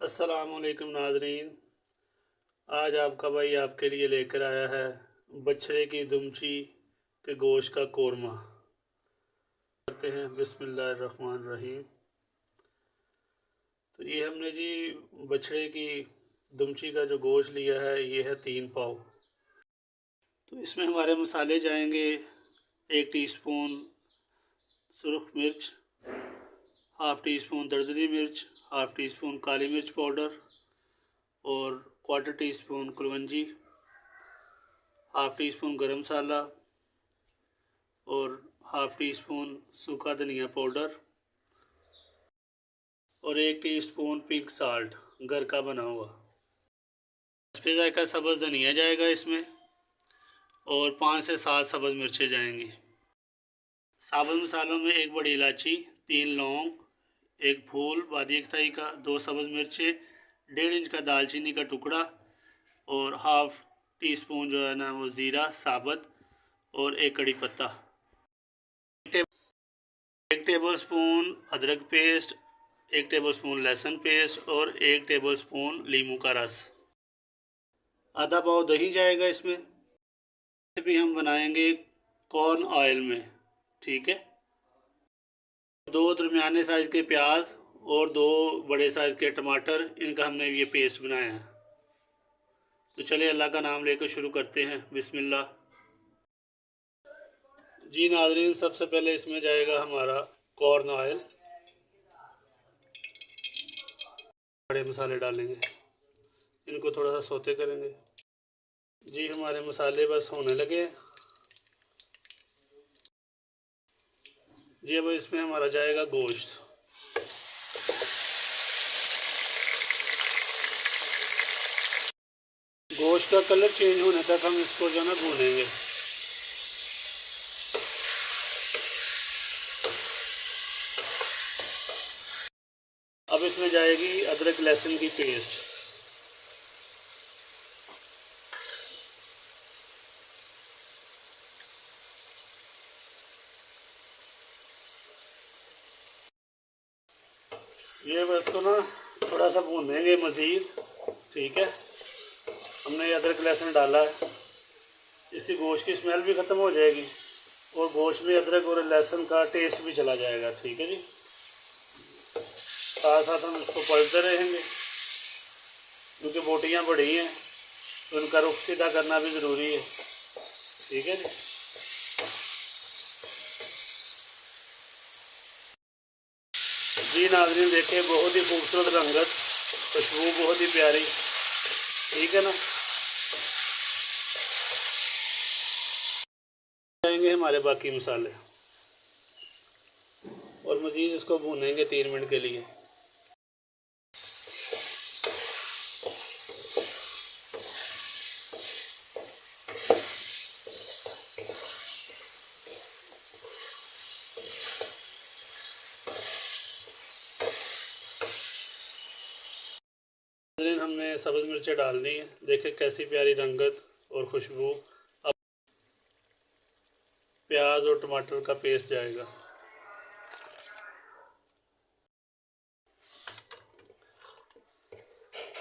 अस्सलामुअलैकुम नाजरीन। आज आपका भाई आपके लिए लेकर आया है बछड़े की दुमची के गोश्त का कोरमा। करते हैं बिस्मिल्लाहिर्रहमानिर्रहीम। तो ये हमने जी बछड़े की दुमची का जो गोश्त लिया है ये है 3 पाव। तो इसमें हमारे मसाले जाएंगे 1 टीस्पून सुरख मिर्च, हाफ़ टी स्पून दरदरी मिर्च, हाफ़ टी स्पून काली मिर्च पाउडर और क्वार्टर टी स्पून कुलवंजी, half teaspoon garam masala और हाफ़ टी स्पून सूखा धनिया पाउडर और 1 टीस्पून पिंक साल्ट घर का बना हुआ। सफ़ेद जायका सब्ज़ धनिया जाएगा इसमें और 5 से 7 सब्ज़ मिर्चें जाएंगी। साबुत मसालों में 1 बड़ी इलायची, 3 लौंग, 1 फूल बादी अख्तरी का, 2 सब्ज़ मिर्चें, 1.5 इंच का दालचीनी का टुकड़ा और हाफ़ टी स्पून जो है ना वो ज़ीरा साबुत और 1 कड़ी पत्ता, 1 टेबल स्पून अदरक पेस्ट, 1 टेबल स्पून लहसुन पेस्ट और 1 टेबल स्पून नींबू का रस। आधा पाव दही जाएगा इसमें। भी हम बनाएंगे कॉर्न ऑयल में, ठीक है। 2 दरमियाने साइज़ के प्याज और 2 बड़े साइज़ के टमाटर, इनका हमने ये पेस्ट बनाया है। तो चलिए अल्लाह का नाम लेकर शुरू करते हैं। बिस्मिल्लाह। जी नाज़रीन, सबसे पहले इसमें जाएगा हमारा कॉर्न ऑयल। बड़े मसाले डालेंगे, इनको थोड़ा सा सौते करेंगे। जी हमारे मसाले बस होने लगे। जी अब इसमें हमारा जाएगा गोश्त। गोश्त का कलर चेंज होने तक हम इसको जो है ना भूनेंगे। अब इसमें जाएगी अदरक लहसुन की पेस्ट। ये बस को ना थोड़ा सा भूनेंगे मज़ीद, ठीक है। हमने ये अदरक लहसुन डाला है, इसकी गोश्त की स्मेल भी ख़त्म हो जाएगी और गोश्त में अदरक और लहसुन का टेस्ट भी चला जाएगा, ठीक है जी। साथ साथ हम इसको पलटते रहेंगे क्योंकि बोटियाँ बड़ी हैं तो उनका रुख सीधा करना भी ज़रूरी है, ठीक है जी। जी नाज़रीन देखिए, बहुत ही खूबसूरत रंगत, खुशबू बहुत ही प्यारी, ठीक है ना। जाएंगे हमारे बाकी मसाले और मज़ीद इसको भूनेंगे 3 मिनट के लिए। हमने सब्ज़ मिर्चें डाल दी हैं, देखिए कैसी प्यारी रंगत और खुशबू। अब प्याज और टमाटर का पेस्ट जाएगा।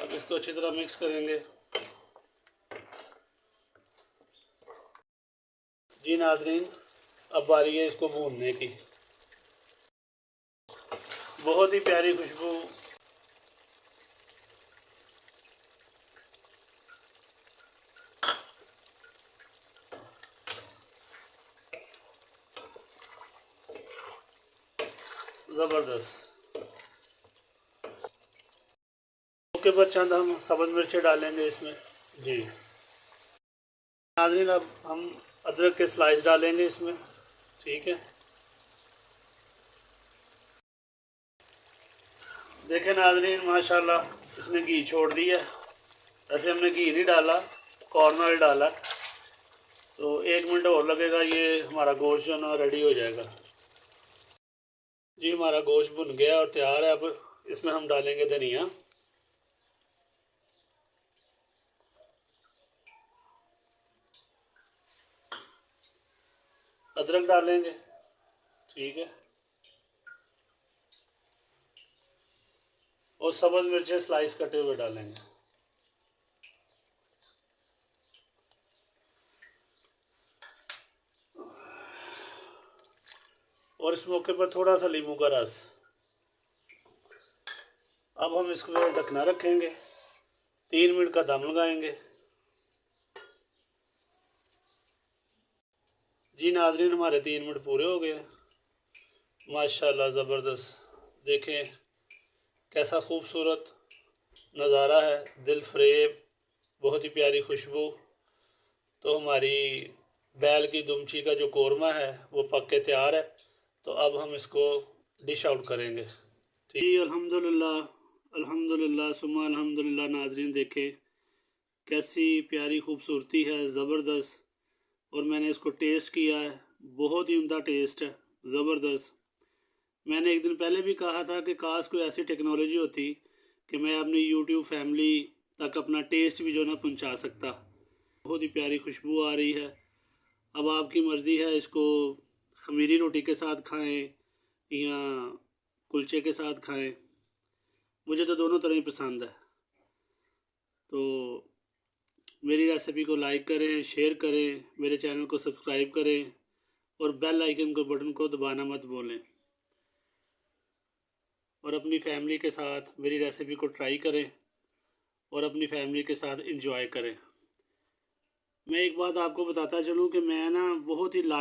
अब इसको अच्छी तरह मिक्स करेंगे। जी नाज़रीन, अब बारी है इसको भूनने की। बहुत ही प्यारी खुशबू, ज़बरदस्त। उसके बाद चंद हम सब्ज़ मिर्चें डालेंगे इसमें। जी नाज़रीन, अब हम अदरक के स्लाइस डालेंगे इसमें, ठीक है। देखें नाज़रीन, माशाल्लाह इसने घी छोड़ दिया। ऐसे हमने घी नहीं डाला, कॉर्न ऑयल डाला। तो 1 मिनट और लगेगा, ये हमारा गोश्त जो ना रेडी हो जाएगा। जी हमारा गोश्त भुन गया और तैयार है। अब इसमें हम डालेंगे धनिया, अदरक डालेंगे, ठीक है, और सब्ज़ मिर्चें स्लाइस कटे हुए डालेंगे। और इस मौके पर थोड़ा सा नींबू का रस। अब हम इसको ढकना रखेंगे, 3 मिनट का दम लगाएंगे। जी नाज़रीन, हमारे 3 मिनट पूरे हो गए। माशाल्लाह ज़बरदस्त। देखें कैसा खूबसूरत नज़ारा है, दिल फरेब, बहुत ही प्यारी खुशबू। तो हमारी बैल की दुमची का जो कौरमा है वो पक के तैयार है। तो अब हम इसको डिश आउट करेंगे। ठीक, अल्हम्दुलिल्लाह अल्हम्दुलिल्लाह सुम्मा अल्हम्दुलिल्लाह। नाज़रीन देखें कैसी प्यारी खूबसूरती है, ज़बरदस्त। और मैंने इसको टेस्ट किया है, बहुत ही उम्दा टेस्ट है, ज़बरदस्त। मैंने एक दिन पहले भी कहा था कि काश कोई ऐसी टेक्नोलॉजी होती कि मैं अपनी यूट्यूब फैमिली तक अपना टेस्ट भी जो ना पहुंचा सकता। बहुत ही प्यारी खुशबू आ रही है। अब आपकी मर्ज़ी है, इसको खमीरी रोटी के साथ खाएं या कुलचे के साथ खाएं। मुझे तो दोनों तरह ही पसंद है। तो मेरी रेसिपी को लाइक करें, शेयर करें, मेरे चैनल को सब्सक्राइब करें और बेल आइकन को बटन को दबाना मत भूलें। और अपनी फैमिली के साथ मेरी रेसिपी को ट्राई करें और अपनी फैमिली के साथ एंजॉय करें। मैं एक बात आपको बताता चलूँ कि मैं ना बहुत ही लाइट